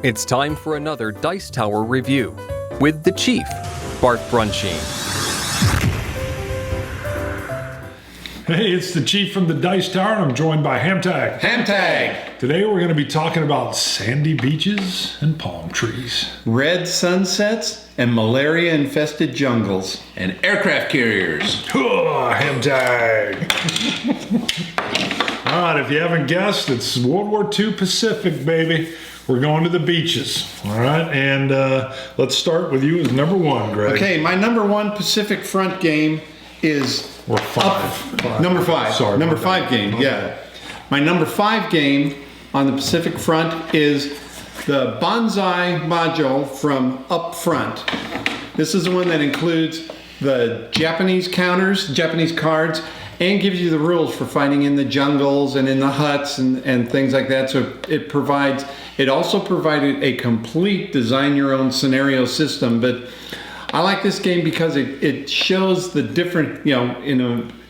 It's time for another Dice Tower review with the Chief, Bart Brunsheen. Hey, it's the Chief from the Dice Tower, and I'm joined by HAMTAG. HAMTAG! Today we're going to be talking about sandy beaches and palm trees. Red sunsets and malaria-infested jungles. And aircraft carriers. HAMTAG! All right, if you haven't guessed, it's World War II Pacific, baby. We're going to the beaches, all right? And let's start with you as number one, Greg. Okay, my number one Pacific Front game is... Or five. Number five. Sorry. Number five game, yeah. My number five game on the Pacific Front is the Bonsai module from Up Front. This is the one that includes the Japanese counters, Japanese cards, and gives you the rules for fighting in the jungles and in the huts and things like that. So it also provided a complete design your own scenario system. But I like this game because it shows the different,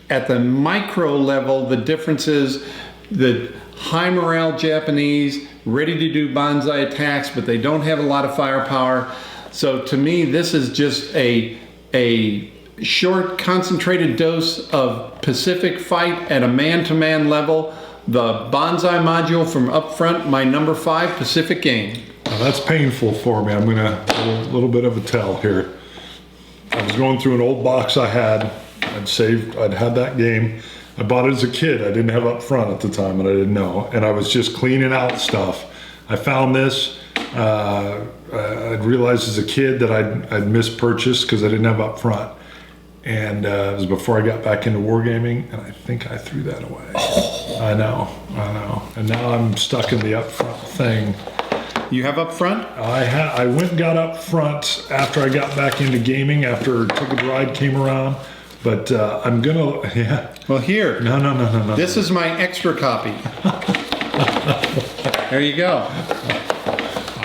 at the micro level, the differences, the high morale Japanese, ready to do bonsai attacks, but they don't have a lot of firepower. So to me, this is just a short, concentrated dose of Pacific fight at a man-to-man level. The Bonsai module from Up Front, my number 5 Pacific game. Now that's painful for me. I'm going to a little bit of a tell here. I was going through an old box I had. I'd had that game. I bought it as a kid. I didn't have Up Front at the time, and I didn't know. And I was just cleaning out stuff. I found this. I'd realized as a kid that I'd mispurchased because I didn't have Up Front. And it was before I got back into wargaming, and I think I threw that away. Oh. I know. And now I'm stuck in the Up Front thing. You have Up Front? I went and got Up Front after I got back into gaming, after Ticket Ride came around. But I'm gonna, yeah. Well, here. No. This is my extra copy. There you go.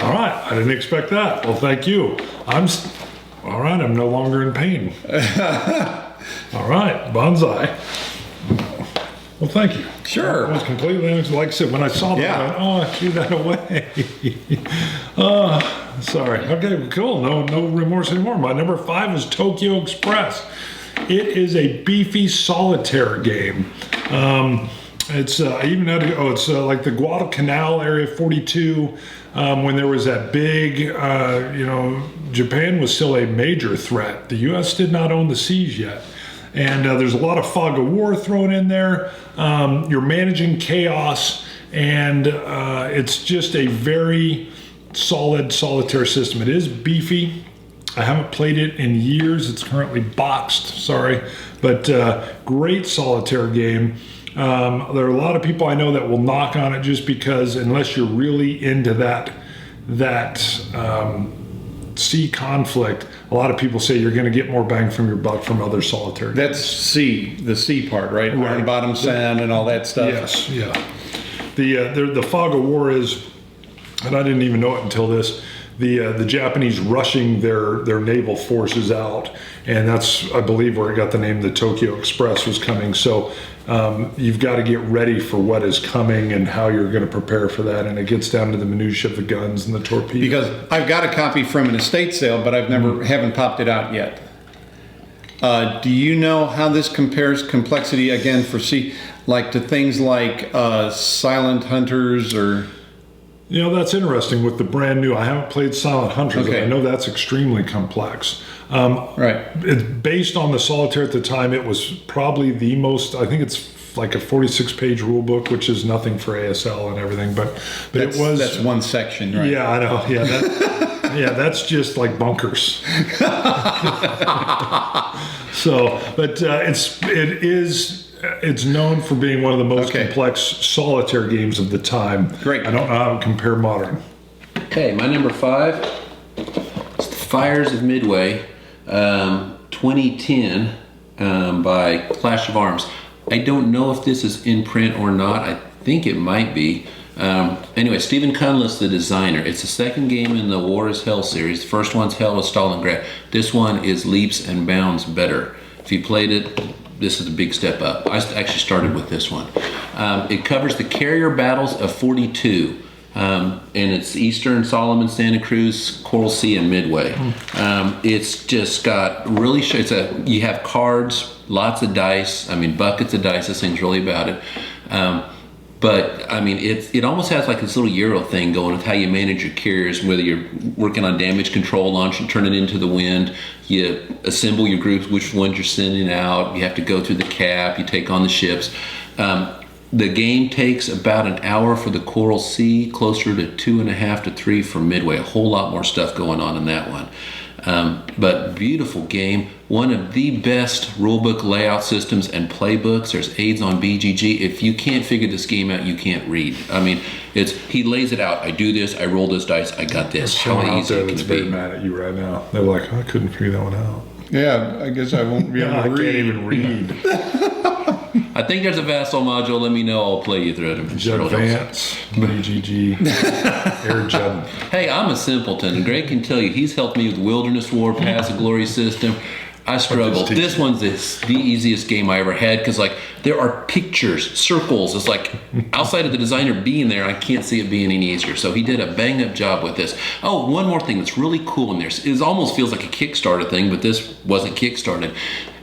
All right, I didn't expect that. Well, thank you. All right, I'm no longer in pain. All right, bonsai. Well, thank you. Sure. I was completely, like I said, when I saw that, I went, I threw that away. Sorry. Okay, cool. No remorse anymore. My number 5 is Tokyo Express. It is a beefy solitaire game. It's it's like the Guadalcanal Area 42 when there was that big, Japan was still a major threat. The U.S. did not own the seas yet. And there's a lot of fog of war thrown in there. You're managing chaos, and it's just a very solid solitaire system. It is beefy. I haven't played it in years. It's currently boxed, sorry. But great solitaire game. There are a lot of people I know that will knock on it just because unless you're really into that sea conflict, a lot of people say you're going to get more bang from your buck from other solitaire games. That's the sea part, right? Iron Bottom Sand and all that stuff. Yes, yeah. The fog of war is, and I didn't even know it until this, the Japanese rushing their naval forces out, and that's, I believe, where it got the name the Tokyo Express was coming. So you've got to get ready for what is coming and how you're going to prepare for that, and it gets down to the minutia of the guns and the torpedoes. Because I've got a copy from an estate sale, but I've haven't popped it out yet. Do you know how this compares complexity again for sea, like to things like Silent Hunters or? That's interesting with the brand new. I haven't played Silent Hunters, okay. But I know that's extremely complex. Right. It's based on the solitaire at the time. It was probably the most, I think it's like a 46-page rule book, which is nothing for ASL and everything, but that's one section, right? Yeah, I know. Yeah, that's just like bunkers. So, but it's known for being one of the most complex solitaire games of the time. Great. I don't know how to compare modern. Okay, my number 5 is The Fires of Midway, 2010 by Clash of Arms. I don't know if this is in print or not. I think it might be. Anyway, Stephen Cunliffe's the designer. It's the second game in the War is Hell series. The first one's Hell with Stalingrad. This one is leaps and bounds better. If you played it, this is a big step up. I actually started with this one. It covers the carrier battles of 42. And it's Eastern, Solomon, Santa Cruz, Coral Sea, and Midway. It's just got really, you have cards, lots of dice. I mean, buckets of dice. This thing's really about it. But I mean, it almost has like this little Euro thing going with how you manage your carriers, whether you're working on damage control, launch and turn it into the wind. You assemble your groups, which ones you're sending out. You have to go through the cap. You take on the ships. The game takes about an hour for the Coral Sea, closer to 2.5 to 3 for Midway. A whole lot more stuff going on in that one. But beautiful game. One of the best rulebook layout systems and playbooks. There's aids on BGG. If you can't figure this game out, you can't read. I mean, he lays it out. I do this. I roll this dice. I got this. Someone How out easy there it that's can very be. mad at you right now. They're like, I couldn't figure that one out. Yeah, I guess I won't be able I to can't read. even read. I think there's a vassal module. Let me know. I'll play you through it. Judd Vance, BGG, Air Judd. Hey, I'm a simpleton, and Greg can tell you he's helped me with Wilderness War, Paths of Glory system. I struggled. This one's the easiest game I ever had because, like, there are pictures, circles. It's like outside of the designer being there, I can't see it being any easier. So he did a bang-up job with this. Oh, one more thing that's really cool in there. It almost feels like a Kickstarter thing, but this wasn't Kickstarted.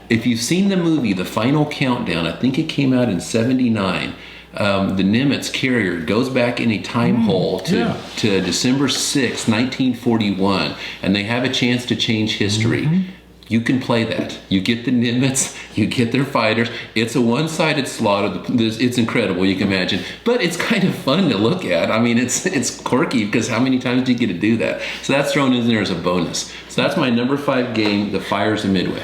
If you've seen the movie, The Final Countdown, I think it came out in '79. The Nimitz carrier goes back in a time hole to December 6, 1941, and they have a chance to change history. You can play that. You get the Nimitz, you get their fighters. It's a one-sided slaughter. It's incredible, you can imagine. But it's kind of fun to look at. I mean, it's quirky because how many times do you get to do that? So that's thrown in there as a bonus. So that's my number 5 game, The Fires of Midway.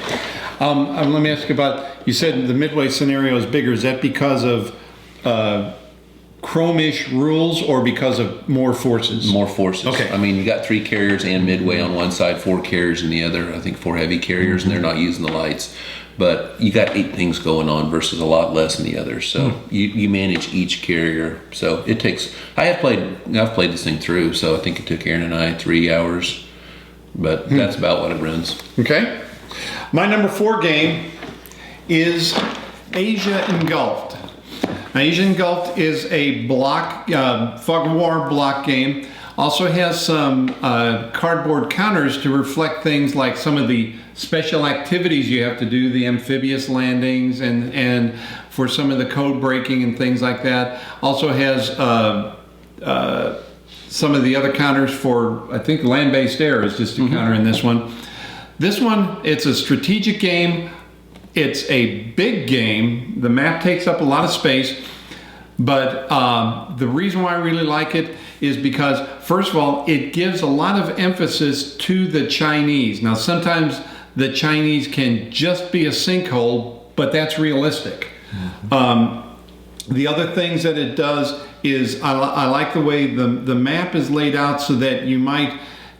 Let me ask you about, you said the Midway scenario is bigger. Is that because of Chrome-ish rules or because of more forces? More forces. Okay. I mean, you got 3 carriers and Midway on one side, 4 carriers in the other. I think 4 heavy carriers, and they're not using the lights. But you got 8 things going on versus a lot less in the others. So you manage each carrier. So it takes. I've played this thing through. So I think it took Aaron and I 3 hours. But that's about what it runs. Okay. My number 4 game is Asia Engulfed. Now, Asia Engulfed is a block, fog of war block game. Also has some cardboard counters to reflect things like some of the special activities you have to do, the amphibious landings and for some of the code breaking and things like that. Also has some of the other counters for, I think, land-based air is just a counter in this one. This one, it's a strategic game. It's a big game. The map takes up a lot of space, but the reason why I really like it is because, first of all, it gives a lot of emphasis to the Chinese. Now, sometimes the Chinese can just be a sinkhole, but that's realistic. The other things that it does is I like the way the map is laid out so that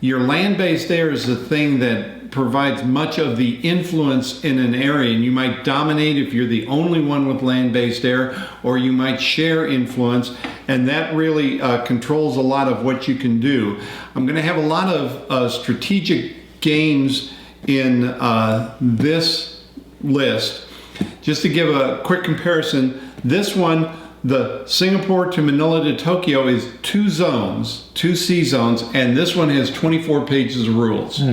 your land-based air is the thing that provides much of the influence in an area, and you might dominate if you're the only one with land-based air, or you might share influence, and that really controls a lot of what you can do. I'm going to have a lot of strategic games in this list. Just to give a quick comparison, this one, the Singapore to Manila to Tokyo, is 2 zones, 2 sea zones, and this one has 24 pages of rules.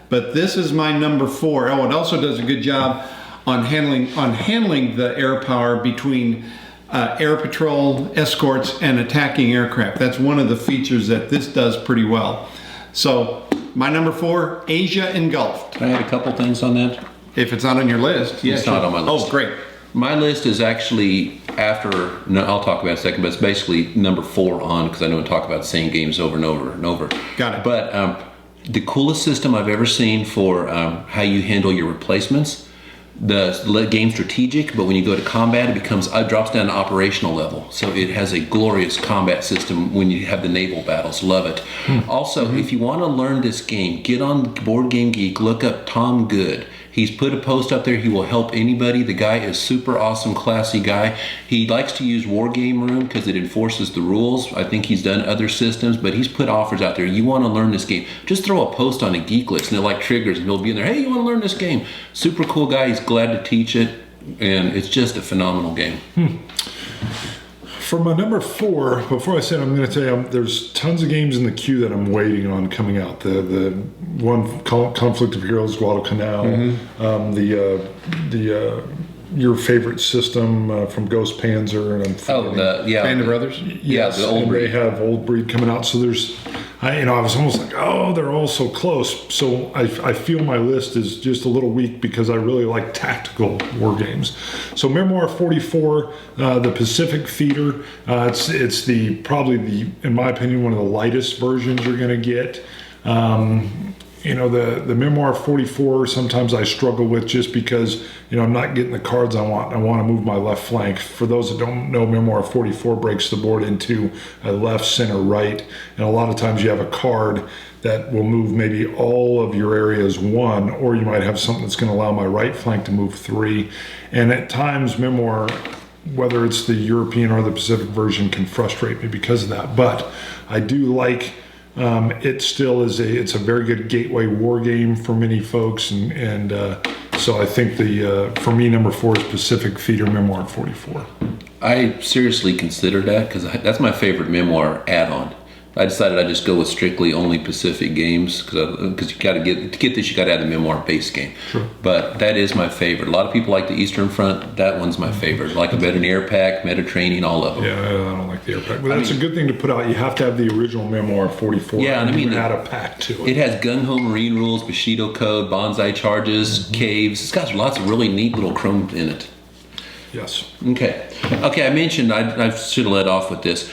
But this is my number 4. Oh, it also does a good job on handling the air power between air patrol, escorts, and attacking aircraft. That's one of the features that this does pretty well. So my number 4, Asia Engulfed. Can I add a couple things on that? If it's not on your list, yes. It's not on my list. Oh, great. My list is actually I'll talk about it in a second, but it's basically number 4 on, because I know we talk about the same games over and over and over. Got it. But the coolest system I've ever seen for how you handle your replacements. The game strategic, but when you go to combat, it drops down to operational level. So it has a glorious combat system when you have the naval battles. Love it. Also, if you want to learn this game, get on Board Game Geek, look up Tom Good. He's put a post up there. He will help anybody. The guy is super awesome, classy guy. He likes to use War Game Room because it enforces the rules. I think he's done other systems, but he's put offers out there. You want to learn this game, just throw a post on a Geek List, and it like triggers, and he'll be in there, hey, you want to learn this game? Super cool guy. He's glad to teach it, and it's just a phenomenal game. For my number 4, before I say it, I'm going to tell you there's tons of games in the queue that I'm waiting on coming out. The one Conflict of Heroes, Guadalcanal, your favorite system from Ghost Panzer, and I'm Band of Brothers. Yes, the old breed. They have Old Breed coming out. So there's, I was almost like, oh, they're all so close. So I feel my list is just a little weak because I really like tactical war games. So Memoir 44, the Pacific Theater. It's probably in my opinion, one of the lightest versions you're going to get. The Memoir 44, sometimes I struggle with just because, I'm not getting the cards I want. I want to move my left flank. For those that don't know, Memoir 44 breaks the board into a left, center, right. And a lot of times you have a card that will move maybe all of your areas 1, or you might have something that's going to allow my right flank to move 3. And at times, Memoir, whether it's the European or the Pacific version, can frustrate me because of that. But I do like... it still is it's a very good gateway war game for many folks, and so I think for me number 4 is Pacific Theater Memoir 44. I seriously considered that because that's my favorite Memoir add-on. I decided I'd just go with strictly only Pacific games because you got to get this, you got to have the Memoir base game. Sure. But that is my favorite. A lot of people like the Eastern Front. That one's my favorite. Like a better than air pack, Mediterranean, all of them. Yeah, I don't like the air pack, but that's a good thing to put out. You have to have the original Memoir 44. Yeah, and I mean, add a pack to it. It has gung ho marine rules, Bushido code, bonsai charges, caves. It's got lots of really neat little chrome in it. Yes. Okay. I mentioned I should have led off with this.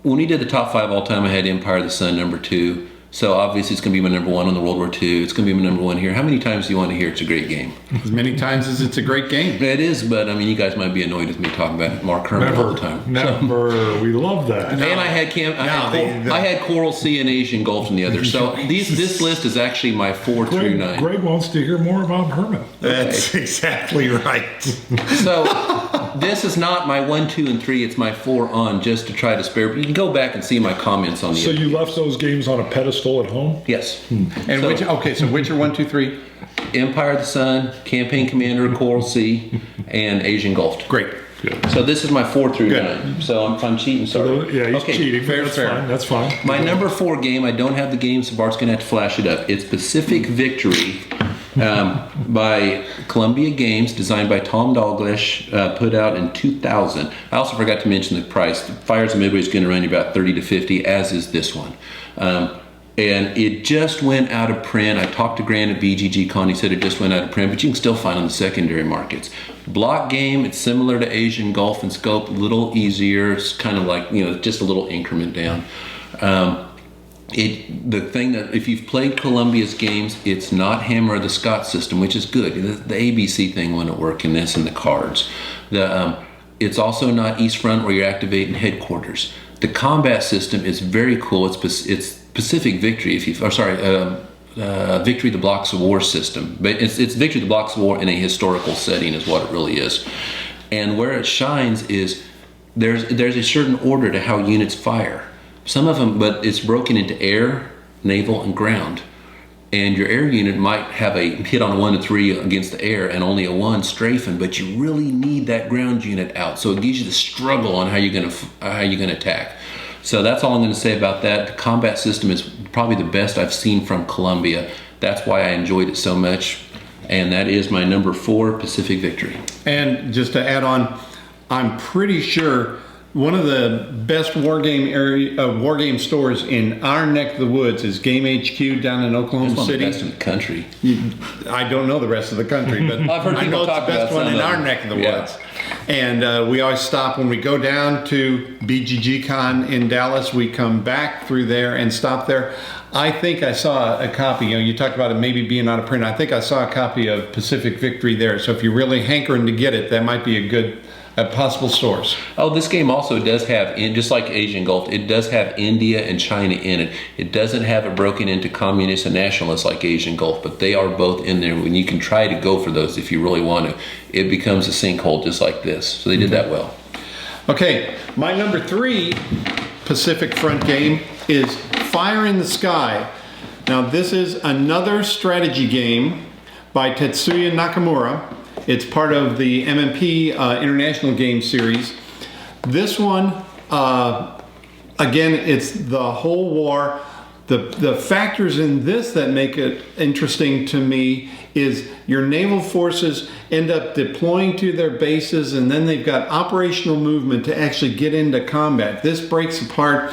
When we did the top 5 all time, I had Empire of the Sun number 2. So obviously it's going to be my number 1 on the World War II. It's going to be my number 1 here. How many times do you want to hear it's a great game? As many times as it's a great game. It is, but I mean, you guys might be annoyed with me talking about Mark Herman all the time. Never. We love that. And I had I had Coral Sea and Asian Gulf in the other. So this list is actually my 4 through 9. Greg wants to hear more about Herman. That's exactly right. So this is not my 1, 2, and 3. It's my 4 on, just to try to spare. You can go back and see my comments on the. So you left those games on a pedestal at home? Yes. And which are 1, 2, 3? Empire of the Sun, Campaign Commander, Coral Sea, and Asian Gulf. Great. Good. So this is my 4 through 9. So if I'm cheating, sorry. Yeah, he's cheating. Fair. That's fine. My number 4 game, I don't have the game, so Bart's going to have to flash it up. It's Pacific Victory by Columbia Games, designed by Tom Dalglish, put out in 2000. I also forgot to mention the price. The Fires of Midway is going to run you about $30 to $50, as is this one. And it just went out of print. I talked to Grant at BGG Con. He said it just went out of print, but you can still find it on the secondary markets. Block game, it's similar to Asian Gulf in scope, a little easier. It's kind of like, just a little increment down. The thing that, if you've played Columbia's games, it's not Hammer of the Scott system, which is good. The ABC thing wouldn't work in this, and the cards. It's also not East Front, where you're activating headquarters. The combat system is very cool. It's Pacific Victory, Victory the Blocks of War system. But it's Victory the Blocks of War in a historical setting is what it really is. And where it shines is there's a certain order to how units fire. Some of them, but it's broken into air, naval, and ground. And your air unit might have a hit on a 1 to 3 against the air and only a 1 strafing, but you really need that ground unit out. So it gives you the struggle on how you're going to attack. So that's all I'm going to say about that. The combat system is probably the best I've seen from Columbia. That's why I enjoyed it so much. And that is my number 4, Pacific Victory. And just to add on, I'm pretty sure one of the best war game stores in our neck of the woods is Game HQ down in Oklahoma City. It's one of the best in the country. I don't know the rest of the country, but I've heard I know it's the best one in our neck of the woods. And we always stop when we go down to BGG Con in Dallas. We come back through there and stop there. I think I saw a copy. You talked about it maybe being out of print. I think I saw a copy of Pacific Victory there. So if you're really hankering to get it, that might be a good possible source. Oh, this game also does have, just like Asian Gulf, it does have India and China in it. It doesn't have it broken into communists and nationalists like Asian Gulf, but they are both in there. When you can try to go for those if you really want to, it becomes a sinkhole just like this. So they did that well. Okay, my number 3 Pacific Front game is Fire in the Sky. Now this is another strategy game by Tetsuya Nakamura. It's part of the MMP International Game Series. This one, again, it's the whole war. The factors in this that make it interesting to me is your naval forces end up deploying to their bases, and then they've got operational movement to actually get into combat. This breaks apart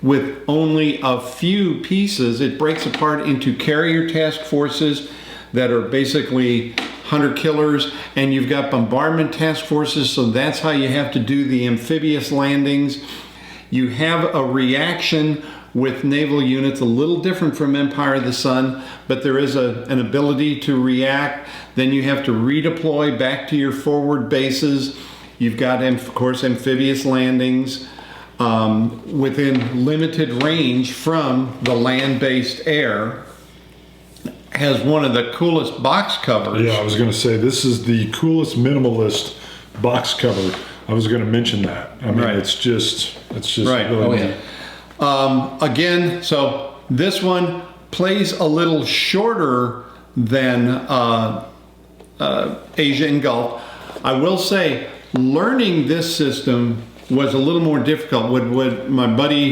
with only a few pieces. It breaks apart into carrier task forces that are basically hunter-killers, and you've got bombardment task forces, so that's how you have to do the amphibious landings. You have a reaction with naval units, a little different from Empire of the Sun, but there is an ability to react. Then you have to redeploy back to your forward bases. You've got, of course, amphibious landings within limited range from the land-based air. Has one of the coolest box covers. Yeah, I was going to say, this is the coolest minimalist box cover. I was going to mention that. I mean, Right. it's just Right. really Oh, neat. yeah. Again, so this one plays a little shorter than Asia and Gulf. I will say, learning this system was a little more difficult. What my buddy,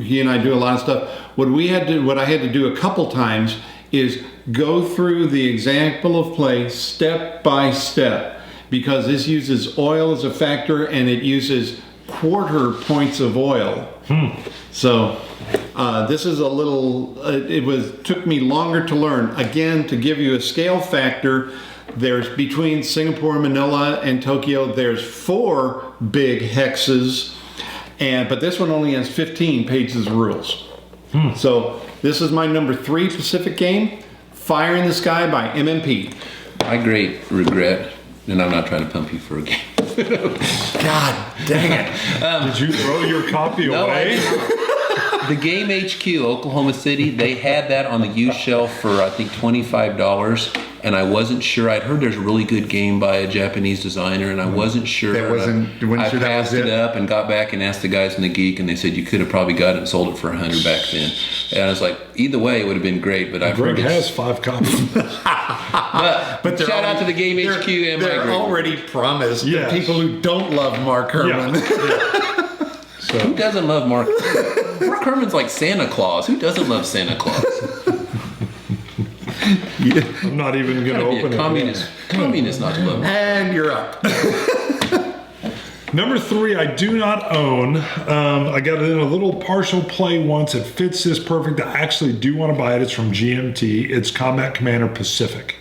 he and I do a lot of stuff, what I had to do a couple times is go through the example of play step by step, because this uses oil as a factor and it uses quarter points of oil. So this is a little, took me longer to learn. Again, to give you a scale factor, there's between Singapore, Manila, and Tokyo, there's 4 big hexes, but this one only has 15 pages of rules. So this is my number 3 Pacific game, Fire in the Sky by MMP. My great regret, and I'm not trying to pump you for a game. God dang it. Did you throw your copy No, I away? didn't. The Game HQ, Oklahoma City, they had that on the used shelf for I think $25, and I wasn't sure. I'd heard there's a really good game by a Japanese designer, and I wasn't sure. You wasn't I sure that passed was it it? up and got back and asked the guys in the Geek, and they said you could have probably got it and sold it for $100 back then. And I was like, either way, it would have been great. But I've Greg heard has 5 copies. But they're shout out to the Game HQ and my they're great. already promised Yes. to people who don't love Mark Herman. Who doesn't love Mark? Mark Herman's like Santa Claus. Who doesn't love Santa Claus? I'm not even going to Be open a it. communist not to love Mark. And you're up. Number 3, I do not own. I got it in a little partial play once. It fits this perfect. I actually do want to buy it. It's from GMT. It's Combat Commander Pacific.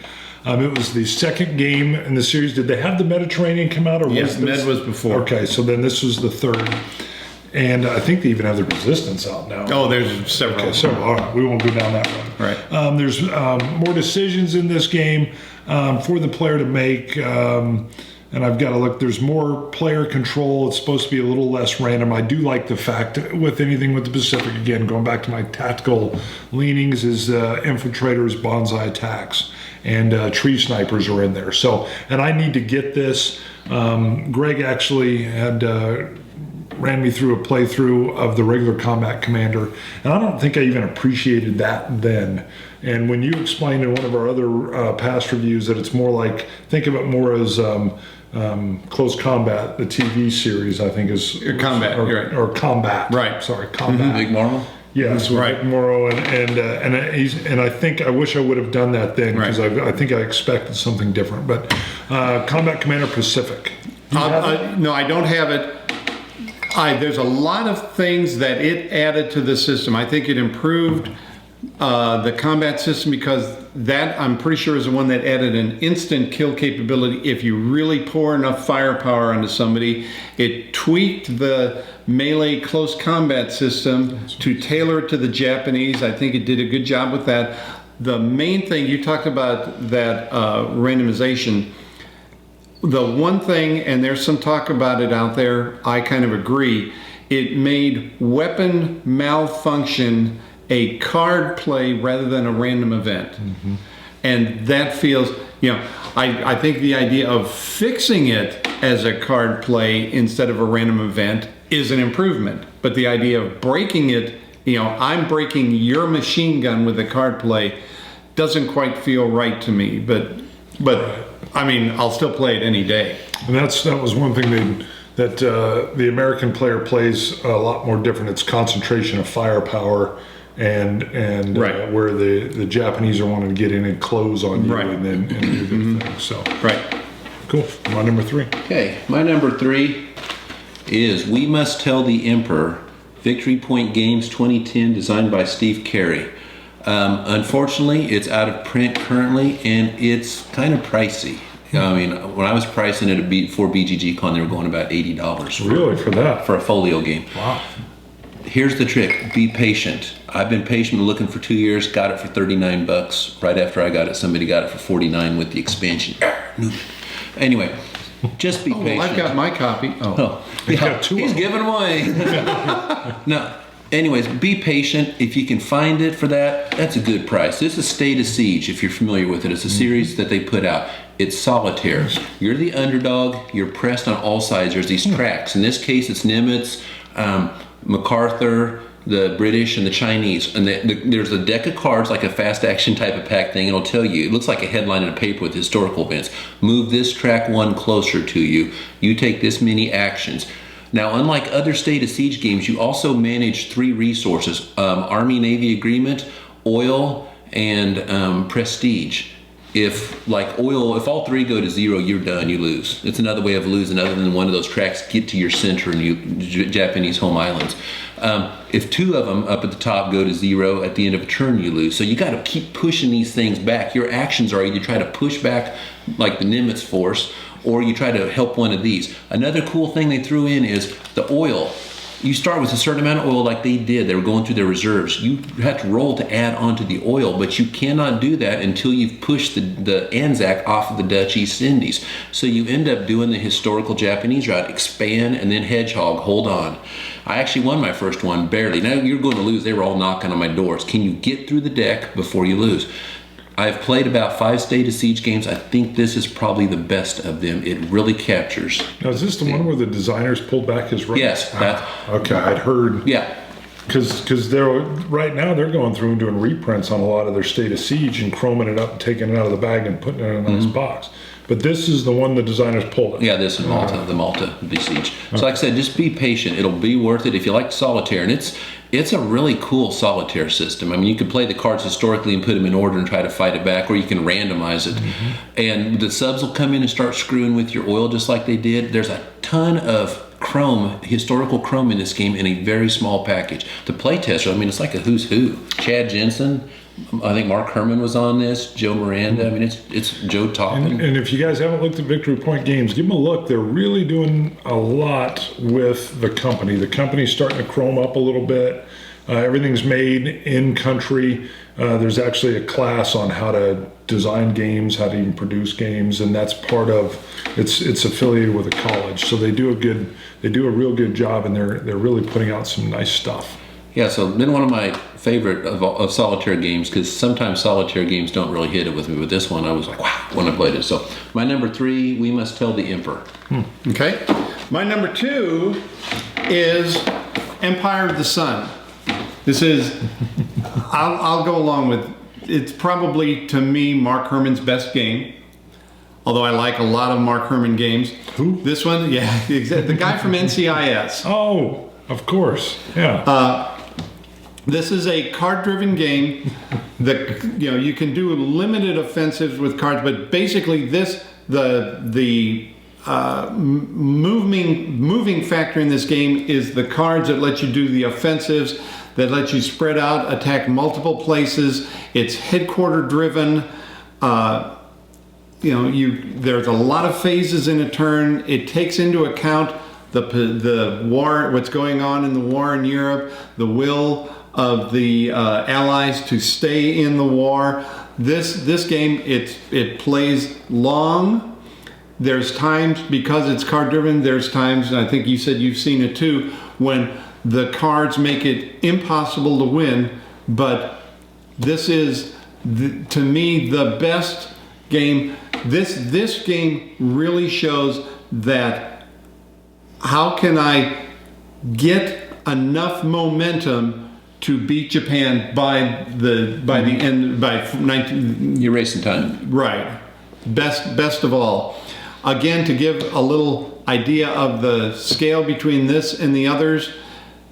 It was the second game in the series. Did they have the Mediterranean come out? Or Yes, was this? Med was before. Okay, so then this was the third. And I think they even have the Resistance out now. Oh, there's several. Okay, so all right, we won't go down that road. Right. There's more decisions in this game for the player to make, and I've got to look. There's more player control. It's supposed to be a little less random. I do like the fact with anything with the Pacific, again, going back to my tactical leanings, is infiltrators, bonsai attacks, and tree snipers are in there. So, and I need to get this. Greg actually had ran me through a playthrough of the regular Combat Commander, and I don't think I even appreciated that then. And when you explained in one of our other past reviews that it's more like, think of it more as Close Combat, the TV series, I think is Combat, or, you're right. or Combat. Right. Sorry, Combat. Big Marvel. Yes, with Right. Vic Morrow, and I think I wish I would have done that then, because Right. I think I expected something different. But Combat Commander Pacific. Do you have it? No, I don't have it. There's a lot of things that it added to the system. I think it improved the combat system, because that, I'm pretty sure, is the one that added an instant kill capability if you really pour enough firepower onto somebody. It tweaked the melee close combat system to tailor it to the Japanese. I think it did a good job with that. The main thing, you talked about that randomization. The one thing, and there's some talk about it out there, I kind of agree, it made weapon malfunction a card play rather than a random event. And that feels, I think the idea of fixing it as a card play instead of a random event is an improvement. But the idea of breaking it, I'm breaking your machine gun with a card play, doesn't quite feel right to me. But I mean, I'll still play it any day. And that was one thing that the American player plays a lot more different. It's concentration of firepower, and Right. where the Japanese are wanting to get in and close on you Right. and do their thing. So Right. cool. My number 3. Okay, my number 3 is We Must Tell the Emperor, Victory Point Games 2010, designed by Steve Carey. Unfortunately, it's out of print currently, and it's kind of pricey. I mean, when I was pricing it for BGG Con, they were going about $80 Really, for that? for a folio game. Wow. Here's the trick: be patient. I've been patient, looking for 2 years. Got it for $39. Right after I got it, somebody got it for $49 with the expansion. Anyway, just be patient. Well, I've got my copy. Oh, He's yeah, got 2 he's of them. giving away. No. Anyways, be patient. If you can find it for that, that's a good price. This is State of Siege, if you're familiar with it. It's a series that they put out. It's solitaire. You're the underdog. You're pressed on all sides. There's these tracks. In this case, it's Nimitz, MacArthur, the British, and the Chinese. And there's a deck of cards, like a fast action type of pack thing. It'll tell you, it looks like a headline in a paper with historical events. Move this track 1 closer to you. You take this many actions. Now, unlike other State of Siege games, you also manage 3 resources: Army-Navy agreement, oil, and prestige. If all 3 go to 0, you're done, you lose. It's another way of losing, other than one of those tracks get to your center and Japanese home islands. If 2 of them up at the top go to 0, at the end of a turn, you lose. So you got to keep pushing these things back. Your actions are either try to push back like the Nimitz force, or you try to help one of these. Another cool thing they threw in is the oil. You start with a certain amount of oil like they did. They were going through their reserves. You have to roll to add onto the oil, but you cannot do that until you've pushed the Anzac off of the Dutch East Indies. So you end up doing the historical Japanese route: expand and then hedgehog, hold on. I actually won my first one, barely. Now you're going to lose. They were all knocking on my doors. Can you get through the deck before you lose? I've played about 5 State of Siege games. I think this is probably the best of them. It really captures. Now, is this the one where the designers pulled back his rights? Yes, that. Okay, I'd heard. Yeah. Because they're right now they're going through and doing reprints on a lot of their State of Siege and chroming it up and taking it out of the bag and putting it in a nice box. But this is the one the designers pulled it. Yeah, this is Malta, the Malta Besiege. So like I said, just be patient. It'll be worth it if you like solitaire. And it's a really cool solitaire system. I mean, you can play the cards historically and put them in order and try to fight it back, or you can randomize it. And the subs will come in and start screwing with your oil just like they did. There's a ton of historical chrome in this game in a very small package. The playtester, I mean, it's like a who's who. Chad Jensen, I think Mark Herman was on this, Joe Miranda. I mean, it's Joe Toppin. And if you guys haven't looked at Victory Point Games, give them a look. They're really doing a lot with the company. The company's starting to chrome up a little bit. Everything's made in country. There's actually a class on how to design games, how to even produce games, and that's part of it's affiliated with a college. So they do a real good job, and they're really putting out some nice stuff. Yeah, so been one of my favorite of solitaire games, because sometimes solitaire games don't really hit it with me, but this one I was like, wow, when I played it. So my number 3, We Must Tell the Emperor. Okay. My number 2 is Empire of the Sun. This is, I'll go along with, it's probably, to me, Mark Herman's best game. Although I like a lot of Mark Herman games. Who? This one, yeah, the guy from NCIS. Oh, of course, yeah. This is a card-driven game that you can do limited offensives with cards, but basically the moving factor in this game is the cards that let you do the offensives, that let you spread out, attack multiple places. It's headquarter-driven. There's a lot of phases in a turn. It takes into account the war, what's going on in the war in Europe, the will of the allies to stay in the war. This game, it plays long. There's times, because it's card driven, there's times, and I think you said you've seen it too, when the cards make it impossible to win. But this is to me the best game. This game really shows that how can I get enough momentum to beat Japan by the end, by 19. You're racing time. Right. Best of all. Again, to give a little idea of the scale between this and the others.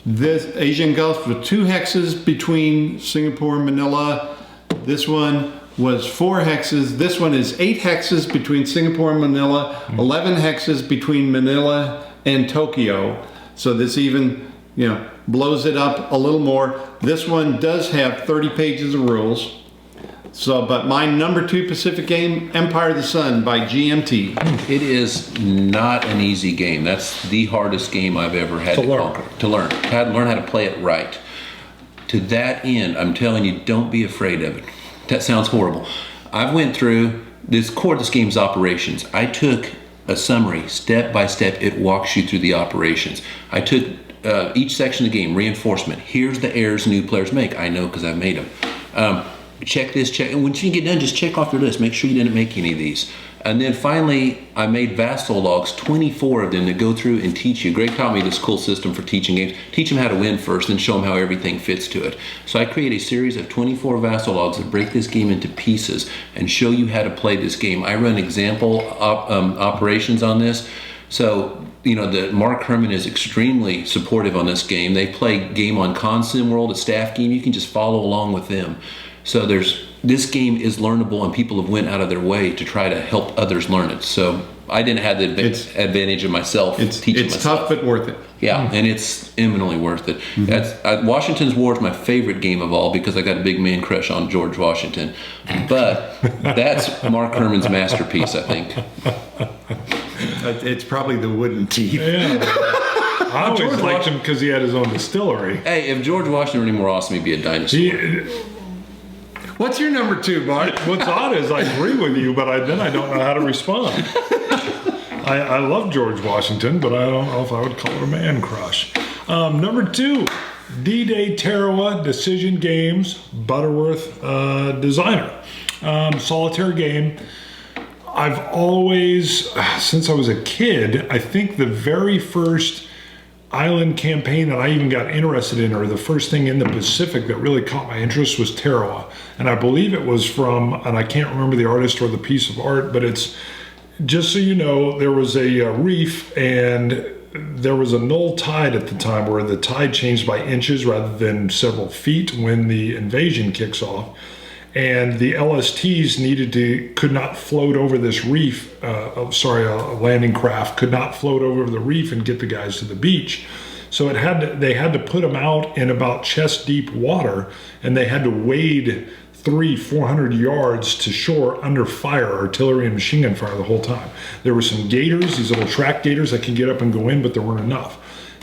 This Asian Gulf with 2 hexes between Singapore and Manila. This one was 4 hexes. This one is 8 hexes between Singapore and Manila, 11 hexes between Manila and Tokyo. So this even, blows it up a little more. This one does have 30 pages of rules. So, but my number 2 Pacific game, Empire of the Sun by GMT. It is not an easy game. That's the hardest game I've ever had to conquer. To learn. Had to learn how to play it right. To that end, I'm telling you, don't be afraid of it. That sounds horrible. I went through this core of this game's operations. I took a summary, step by step. It walks you through the operations. I took each section of the game, reinforcement. Here's the errors new players make. I know because I've made them. Check this, check. And when you get done, just check off your list. Make sure you didn't make any of these. And then finally, I made vassal logs, 24 of them, that go through and teach you. Greg taught me this cool system for teaching games. Teach them how to win first, then show them how everything fits to it. So I create a series of 24 vassal logs that break this game into pieces and show you how to play this game. I run example operations on this. So, the Mark Herman is extremely supportive on this game. They play game on Consim World, a staff game. You can just follow along with them. So this game is learnable, and people have went out of their way to try to help others learn it. So I didn't have the advantage of myself teaching myself. It's tough but worth it. Yeah, and it's eminently worth it. Washington's War is my favorite game of all because I got a big man crush on George Washington. But that's Mark Herman's masterpiece, I think. It's probably the wooden teeth. Yeah. I always liked him because he had his own distillery. Hey, if George Washington were any more awesome, he'd be a dinosaur. What's your number 2, Bart? What's odd is I agree with you, but then I don't know how to respond. I love George Washington, but I don't know if I would call it a man crush. Number 2, D-Day Tarawa Decision Games, Butterworth designer. Solitaire game. I've always, since I was a kid, I think the very first island campaign that I even got interested in, or the first thing in the Pacific that really caught my interest, was Tarawa. And I believe it was from, and I can't remember the artist or the piece of art, but it's, just so you know, there was a reef and there was a null tide at the time where the tide changed by inches rather than several feet when the invasion kicks off. And the LSTs could not float over this reef, a landing craft could not float over the reef and get the guys to the beach. So they had to put them out in about chest deep water, and they had to wade 300-400 yards to shore under fire, artillery and machine gun fire the whole time. There were some gators, these little track gators that could get up and go in, but there weren't enough.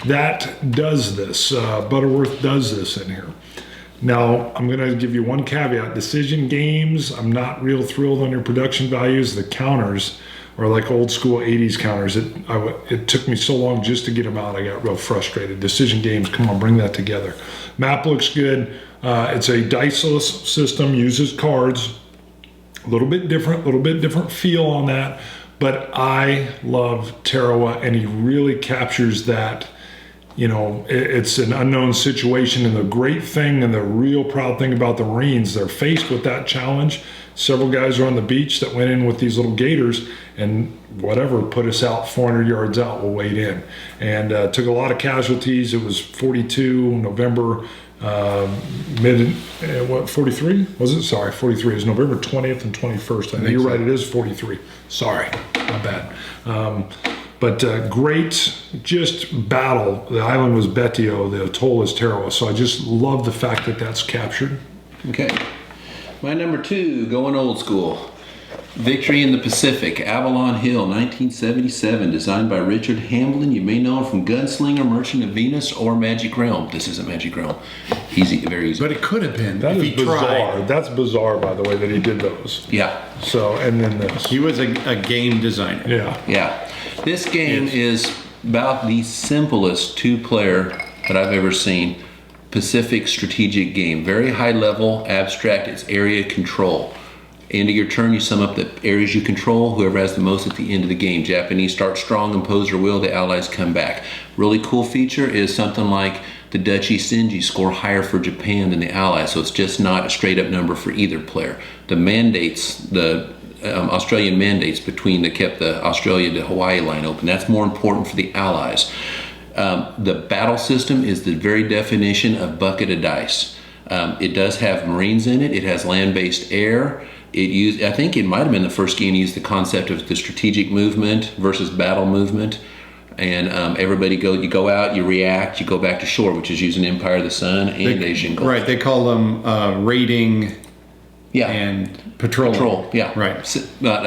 That does this, Butterworth does this in here. Now, I'm going to give you one caveat. Decision games, I'm not real thrilled on your production values. The counters are like old school 80s counters. It took me so long just to get them out, I got real frustrated. Decision games, come on, bring that together. Map looks good. It's a diceless system, uses cards. A little bit different feel on that. But I love Tarawa, and he really captures that. It's an unknown situation, and the great thing and the real proud thing about the Marines, they're faced with that challenge. Several guys are on the beach that went in with these little gators, and put us out 400 yards out, we'll wade in. And took a lot of casualties. It was 42, November, 43? Was it? Sorry, 43. It was November 20th and 21st. I think you're right, it is 43. Sorry, my bad. But great, just battle. The island was Betio, the atoll is Tarawa. So I just love the fact that that's captured. Okay. My number 2, going old school. Victory in the Pacific, Avalon Hill, 1977, designed by Richard Hamblin. You may know him from Gunslinger, Merchant of Venus, or Magic Realm. This isn't Magic Realm. Easy, very easy. But it could have been. That if is he bizarre. tried. That's bizarre, by the way, that he did those. Yeah. So, and then this. He was a game designer. Yeah. Yeah. This game is about the simplest 2-player that I've ever seen Pacific strategic game. Very high level, abstract. It's area control. End of your turn, you sum up the areas you control. Whoever has the most at the end of the game. Japanese start strong, impose their will. The Allies come back. Really cool feature is something like the Dutch East Indies score higher for Japan than the Allies, so it's just not a straight up number for either player. The mandates, the Australian mandates that kept the Australia to Hawaii line open. That's more important for the Allies. The battle system is the very definition of bucket of dice. It does have Marines in it. It has land-based air. I think it might have been the first game to use the concept of the strategic movement versus battle movement. And you go out, you react, you go back to shore, which is using Empire of the Sun and Asian Gulf. Right, they call them raiding and patrolling. Patrol, yeah. Right. But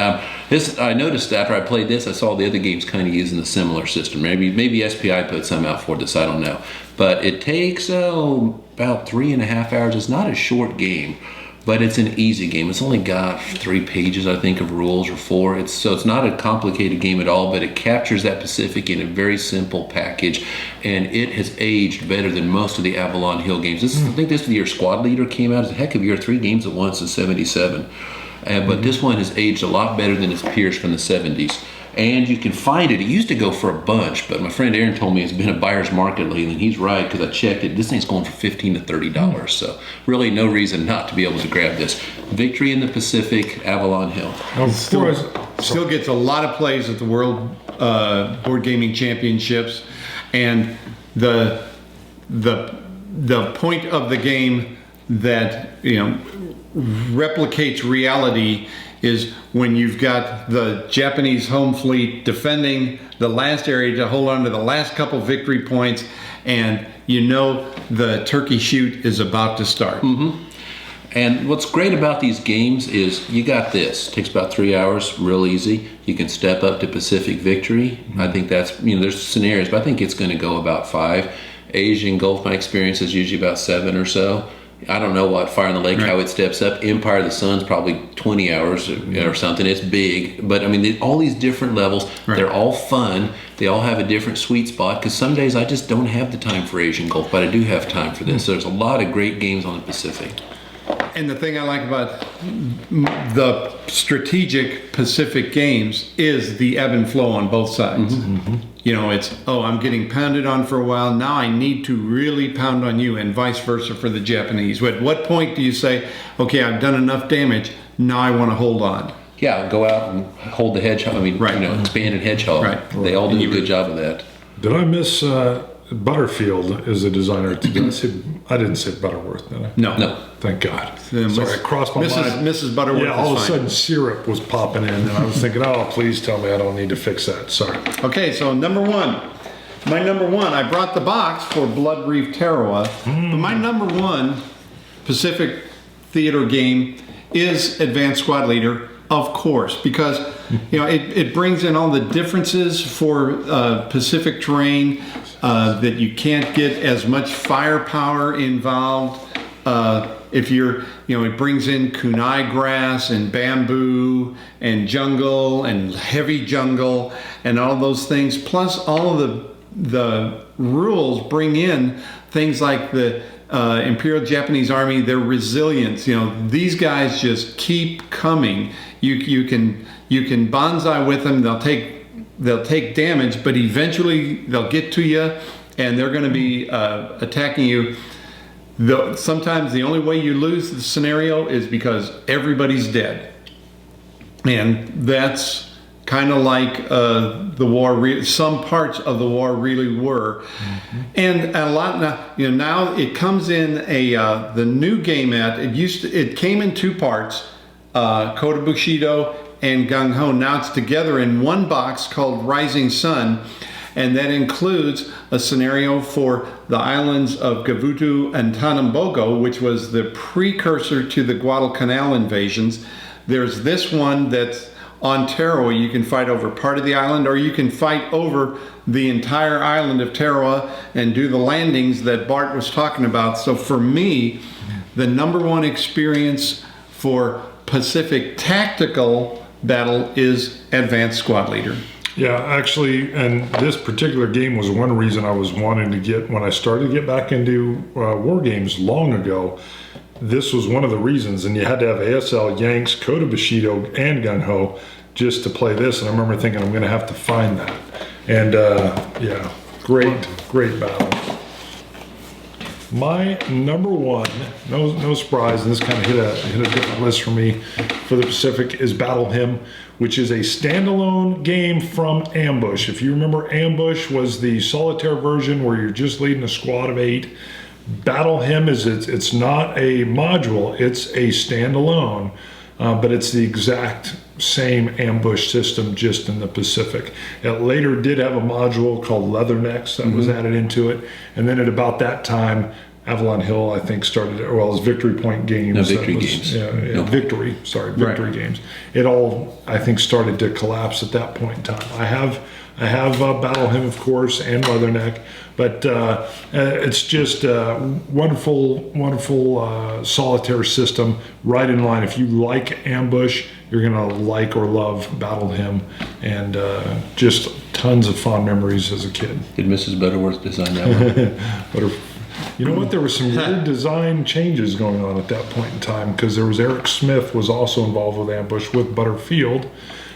I noticed after I played this, I saw the other games kind of using a similar system. Maybe SPI put some out for this, I don't know. But it takes about 3.5 hours. It's not a short game, but it's an easy game. It's only got 3 pages, I think, of rules, or 4. So it's not a complicated game at all, but it captures that Pacific in a very simple package, and it has aged better than most of the Avalon Hill games. I think this is the year Squad Leader came out. It's a heck of a year, 3 games at once in '77. But this one has aged a lot better than its peers from the '70s. And you can find it. It used to go for a bunch, but my friend Aaron told me it's been a buyer's market lately, and he's right, because I checked it. This thing's going for $15 to $30, so really no reason not to be able to grab this. Victory in the Pacific, Avalon Hill. Still gets a lot of plays at the World Board Gaming Championships, and the point of the game that replicates reality is when you've got the Japanese home fleet defending the last area to hold on to the last couple victory points, and the turkey shoot is about to start. Mm-hmm. And what's great about these games is you got this. It takes about 3 hours, real easy. You can step up to Pacific Victory. Mm-hmm. I think that's, there's scenarios, but I think it's going to go about 5. Asian Gulf, my experience is usually about 7 or so. I don't know what Fire in the Lake, how it steps up. Empire of the Sun's probably 20 hours or something. It's big. But, all these different levels, they're all fun. They all have a different sweet spot, because some days I just don't have the time for Asian Gulf, but I do have time for this. So there's a lot of great games on the Pacific. And the thing I like about the strategic Pacific games is the ebb and flow on both sides. Mm-hmm. It's, I'm getting pounded on for a while. Now I need to really pound on you, and vice versa for the Japanese. At what point do you say, okay, I've done enough damage, now I want to hold on? Yeah, go out and hold the hedgehog. Expanded hedgehog. Right. They all do a good job of that. Did I miss Butterfield is the designer? I didn't say Butterworth, did I? No. Thank God. Sorry, I crossed my mind. Mrs. Butterworth. Yeah, all of a sudden syrup was popping in, and I was thinking, please tell me I don't need to fix that. Sorry. Okay, so number 1. My number 1, I brought the box for Blood Reef Tarawa, but my number 1 Pacific Theater game is Advanced Squad Leader, of course, because it brings in all the differences for Pacific terrain, that you can't get as much firepower involved. If you're, it brings in kunai grass and bamboo and jungle and heavy jungle and all those things. Plus all of the rules bring in things like the Imperial Japanese Army, their resilience. These guys just keep coming. You can bonsai with them. They'll take damage, but eventually they'll get to you, and they're going to be attacking you. Sometimes the only way you lose the scenario is because everybody's dead, and that's kind of like the war. Some parts of the war really were, and a lot now. Now it comes in the new game it came in 2 parts, Kota Bushido and Gung Ho. Now it's together in one box called Rising Sun, and that includes a scenario for the islands of Gavutu and Tanambogo, which was the precursor to the Guadalcanal invasions. There's this one that's on Tarawa. You can fight over part of the island, or you can fight over the entire island of Tarawa and do the landings that Bart was talking about. So for me, the number 1 experience for Pacific tactical battle is Advanced Squad Leader. Yeah, actually, and this particular game was one reason I was wanting to get, when I started to get back into war games long ago, this was one of the reasons, and you had to have ASL, Yanks, Kota Bushido, and Gung Ho just to play this, and I remember thinking I'm going to have to find that. And great battle. My number one, no surprise, and this kind of hit a different list for me for the Pacific, is Battle Hymn, which is a standalone game from Ambush. If you remember, Ambush was the solitaire version where you're just leading a squad of 8. Battle Hymn it's not a module, it's a standalone, but it's the exact same Ambush system, just in the Pacific. It later did have a module called Leathernecks that was added into it, and then at about that time, Avalon Hill, I think, started, well, it was Victory Point Games. No, Victory Games. Victory Games. It all, I think, started to collapse at that point in time. I have Battle Hymn, of course, and Leatherneck, but it's just a wonderful solitaire system, right in line. If you like Ambush, you're gonna like or love Battle Hymn, and just tons of fond memories as a kid. Did Mrs. Butterworth design that one? You know what? There were some weird design changes going on at that point in time, because there was Eric Smith was also involved with Ambush with Butterfield.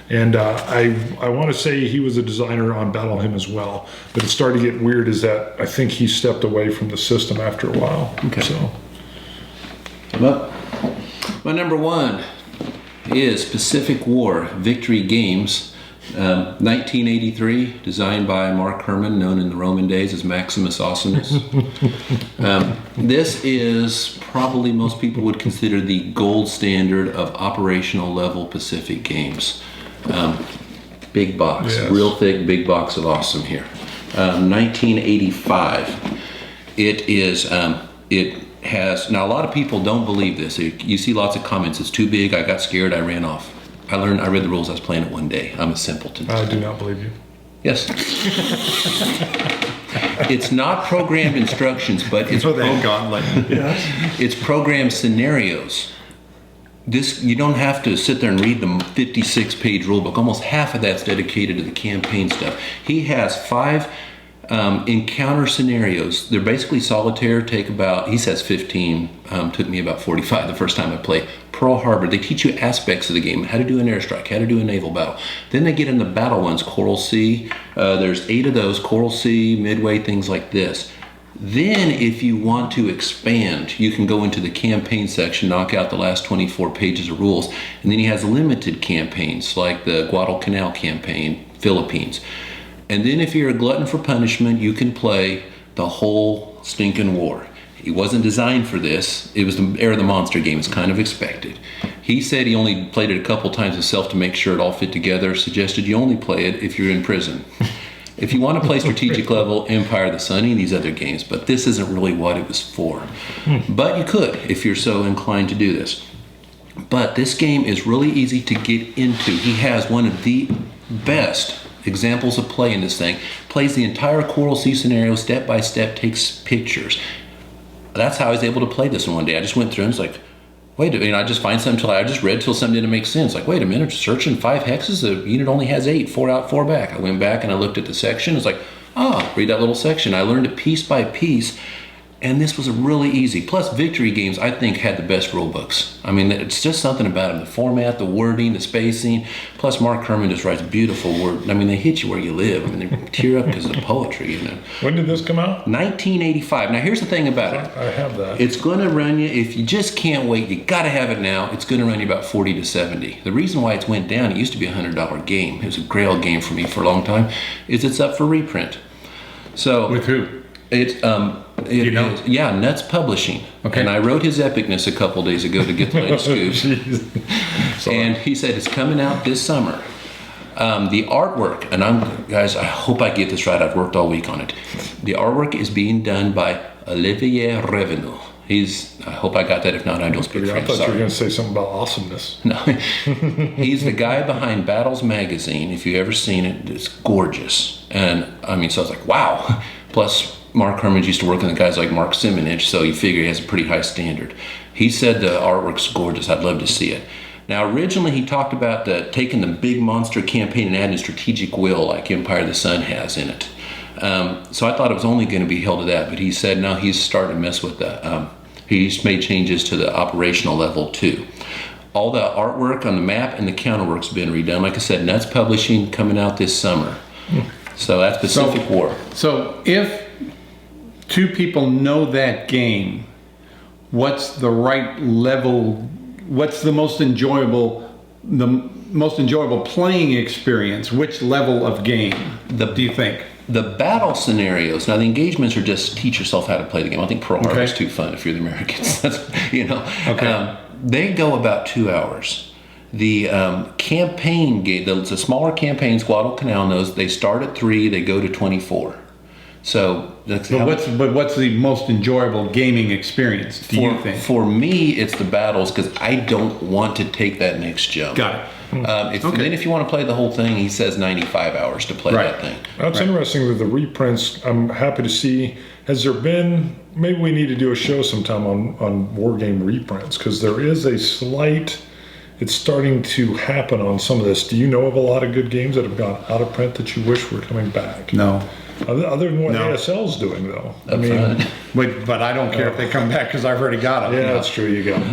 And I want to say he was a designer on Battle Hymn as well. But it started to get weird is that I think he stepped away from the system after a while. Okay. So. Well, my number one is Pacific War Victory Games. 1983, designed by Mark Herman, known in the Roman days as Maximus Awesomeness. This is probably, most people would consider, the gold standard of operational level Pacific games. Big box, yes. Real thick, big box of awesome here. 1985. It has, now a lot of people don't believe this. You see lots of comments, it's too big, I got scared, I ran off. I read the rules, I was playing it one day. I'm a simpleton. I do not believe you. Yes. It's not programmed instructions, but it's it's programmed scenarios. You don't have to sit there and read the 56-page rule book. Almost half of that's dedicated to the campaign stuff. He has 5 encounter scenarios. They're basically solitaire, he says 15, took me about 45 the first time I played. Pearl Harbor, they teach you aspects of the game, how to do an airstrike, how to do a naval battle. Then they get in the battle ones, Coral Sea, there's 8 of those, Coral Sea, Midway, things like this. Then if you want to expand, you can go into the campaign section, knock out the last 24 pages of rules, and then he has limited campaigns like the Guadalcanal campaign, Philippines. And then if you're a glutton for punishment, you can play the whole stinking war. He wasn't designed for this. It was the era of the monster game. It's kind of expected. He said he only played it a couple times himself to make sure it all fit together. Suggested you only play it if you're in prison. If you want to play strategic level, Empire of the Sun, and these other games, but this isn't really what it was for. But you could, if you're so inclined to do this. But this game is really easy to get into. He has one of the best examples of play in this thing. Plays the entire Coral Sea scenario step by step, takes pictures. That's how I was able to play this in one day. I just went through and it's like, wait a minute, I just find something I just read till something didn't make sense. Like, wait a minute, searching 5 hexes, the unit only has 8, 4 out, 4 back. I went back and I looked at the section. It's like, read that little section. I learned it piece by piece. And this was really easy. Plus, Victory Games, I think, had the best rule books. I mean, it's just something about them. The format, the wording, the spacing. Plus, Mark Herman just writes beautiful words. I mean, they hit you where you live. I mean, they tear up because of the poetry, you know. When did this come out? 1985. Now, here's the thing about it. I have that. It's going to run you, if you just can't wait, you got to have it now, it's going to run you about 40 to 70. The reason why it's went down, it used to be a $100 game. It was a grail game for me for a long time, is it's up for reprint. So With who? Yeah, Nuts Publishing. Okay. And I wrote his epicness a couple days ago to get the latest scoops. And he said it's coming out this summer. The artwork, and guys, I hope I get this right. I've worked all week on it. The artwork is being done by Olivier Revenue. I hope I got that. If not, I don't speak I French. thought you were Sorry. going to say something about awesomeness. No, he's the guy behind Battles Magazine. If you've ever seen it, it's gorgeous. And I mean, so I was like, wow. Plus, Mark Herman used to work with guys like Mark Simonich, so you figure he has a pretty high standard. He said the artwork's gorgeous. I'd love to see it. Now, originally he talked about taking the big monster campaign and adding strategic will like Empire of the Sun has in it. So I thought it was only going to be held to that, but he said now he's starting to mess with that. He's made changes to the operational level too. All the artwork on the map and the counterwork's been redone. Like I said, Nuts Publishing coming out this summer. So that's Pacific War. So if two people know that game, what's the right level? What's the most enjoyable playing experience? Which level of game do you think? The battle scenarios. Now, the engagements are just teach yourself how to play the game. I think Pearl Harbor is too fun if you're the Americans. That's, Okay. They go about 2 hours. The campaign game, the smaller campaigns, Guadalcanal knows, they start at 3, they go to 24. So that's What's the most enjoyable gaming experience, do you think? For me, it's the battles, because I don't want to take that next jump. Got it. Then if you want to play the whole thing, he says 95 hours to play that thing. That's interesting with the reprints. I'm happy to see. Has there been, maybe we need to do a show sometime on war game reprints, because there is a slight, it's starting to happen on some of this. Do you know of a lot of good games that have gone out of print that you wish were coming back? No. Other than what ASL's doing, though. But I don't care if they come back because I've already got them. Yeah, that's true. You got them.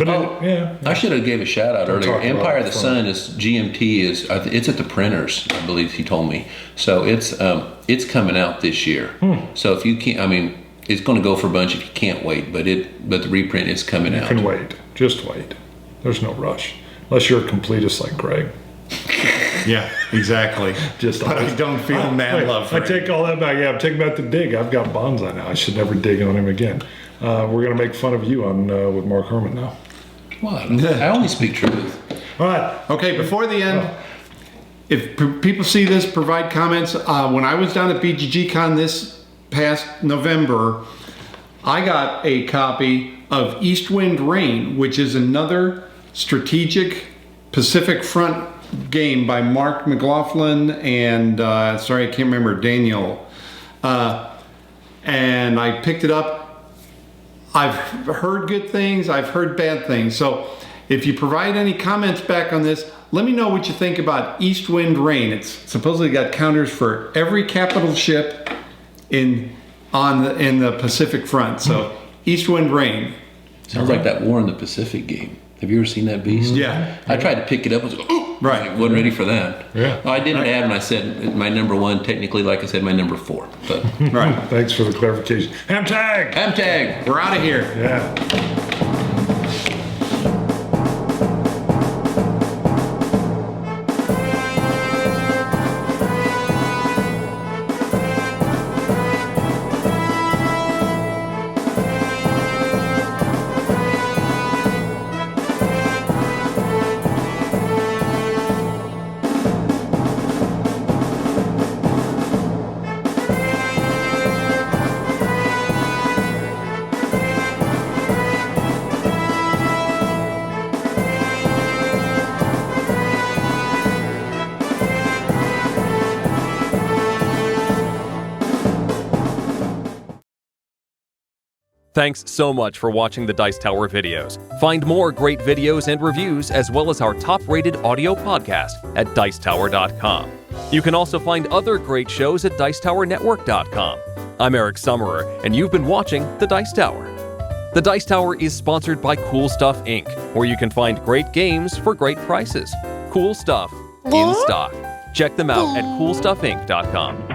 But I should have gave a shout out earlier. Empire of the Sun is GMT it's at the printers, I believe he told me. So it's coming out this year. So if you can't, it's going to go for a bunch if you can't wait. But the reprint is coming out. You can wait. Just wait. There's no rush, unless you're a completist like Greg. Yeah, exactly. But I don't feel mad love for I take all that back. Yeah, I'm taking back the dig. I've got Bonsai now. I should never dig on him again. We're going to make fun of you with Mark Herman now. What? I only speak truth. All right. Okay, before the end, if people see this, provide comments. When I was down at BGG-Con this past November, I got a copy of East Wind Rain, which is another strategic Pacific Front game by Mark McLaughlin and sorry, I can't remember, Daniel. And I picked it up. I've heard good things, I've heard bad things. So if you provide any comments back on this, let me know what you think about East Wind Rain. It's supposedly got counters for every capital ship in the Pacific Front. So East Wind Rain. Sounds like that War in the Pacific game. Have you ever seen that beast? Yeah. I tried to pick it up. I was like, oh, right. I wasn't ready for that. Yeah. I didn't add, and I said my number 1. Technically, like I said, my number 4. But Right. Thanks for the clarification. HAMTAG! HAMTAG. We're out of here. Yeah. Thanks so much for watching the Dice Tower videos. Find more great videos and reviews, as well as our top-rated audio podcast at Dicetower.com. You can also find other great shows at Dicetowernetwork.com. I'm Eric Summerer, and you've been watching The Dice Tower. The Dice Tower is sponsored by Cool Stuff Inc., where you can find great games for great prices. Cool stuff in stock. Check them out at CoolStuffInc.com.